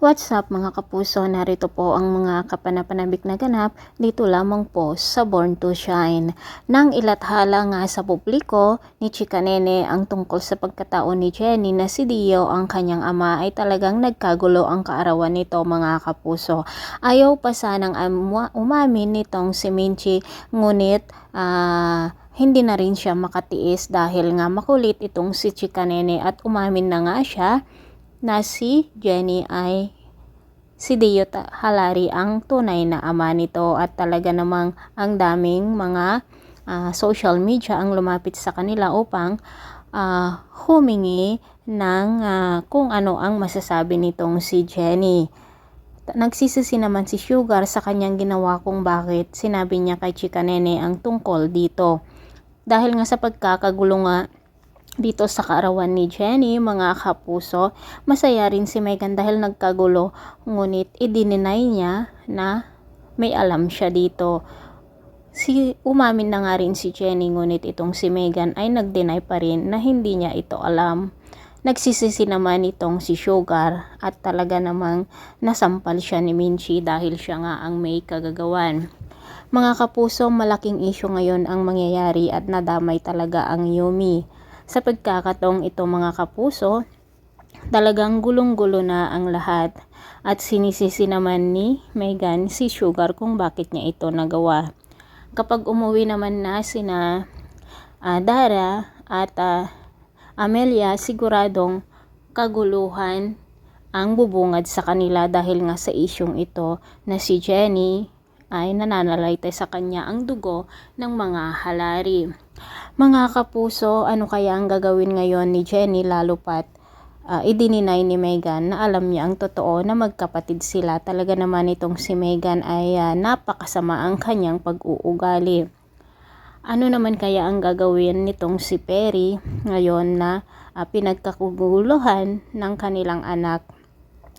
What's up mga kapuso, narito po ang mga kapanapanabik na ganap dito lamang po sa Born to Shine. Nang ilathala nga sa publiko ni Chika Nene ang tungkol sa pagkatao ni Jenny na si Dio ang kanyang ama ay talagang nagkagulo ang kaarawan nito mga kapuso. Ayaw pa sanang umamin nitong si Minchi ngunit hindi na rin siya makatiis dahil nga makulit itong si Chika Nene at umamin na nga siya na si Jenny ay si Dio Halari ang tunay na ama nito at talaga namang ang daming mga social media ang lumapit sa kanila upang humingi ng kung ano ang masasabi nitong si Jenny. Nagsisisi naman si Sugar sa kanyang ginawa kung bakit sinabi niya kay Chika Nene ang tungkol dito. Dahil nga sa pagkakagulo nga dito sa kaarawan ni Jenny mga kapuso, masaya rin si Megan dahil nagkagulo ngunit i-deny niya na may alam siya dito. Umamin na nga rin si Jenny ngunit itong si Megan ay nag-deny pa rin na hindi niya ito alam. Nagsisisi naman itong si Sugar at talaga namang nasampal siya ni Minchi dahil siya nga ang may kagagawan. Mga kapuso, malaking issue ngayon ang mangyayari at nadamay talaga ang Yumi. Sa pagkakataong ito mga kapuso, talagang gulong-gulo na ang lahat at sinisisi naman ni Megan si Sugar kung bakit niya ito nagawa. Kapag umuwi naman na sina Dara at Amelia, siguradong kaguluhan ang bubungad sa kanila dahil nga sa isyong ito na si Jenny ay nananalaytay sa kanya ang dugo ng mga halari. Mga kapuso, ano kaya ang gagawin ngayon ni Jenny lalo pat idininay ni Megan na alam niya ang totoo na magkapatid sila. Talaga naman itong si Megan ay napakasama ang kanyang pag-uugali. Ano naman kaya ang gagawin nitong si Perry ngayon na pinagkakuguluhan ng kanilang anak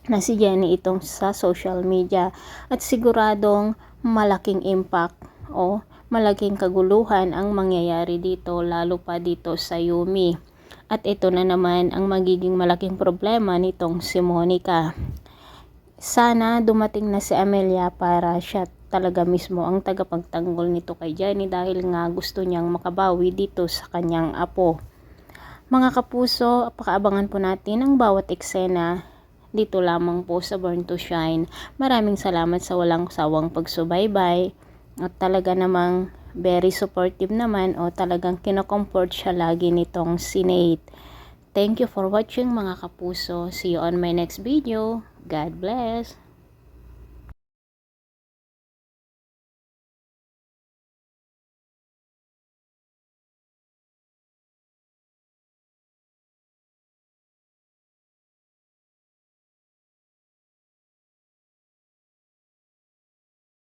na si Jenny itong sa social media at siguradong malaking impact o malaking kaguluhan ang mangyayari dito lalo pa dito sa Yumi. At ito na naman ang magiging malaking problema nitong si Monica. Sana dumating na si Amelia para siya talaga mismo ang tagapagtanggol nito kay Jenny dahil nga gusto niyang makabawi dito sa kanyang apo. Mga kapuso, pakaabangan po natin ang bawat eksena dito lamang po sa Born to Shine. Maraming salamat sa walang sawang pagsubaybay at talaga namang very supportive naman o talagang kino-comfort siya lagi nitong si Nate. Thank you for watching mga kapuso. See you on my next video. God bless.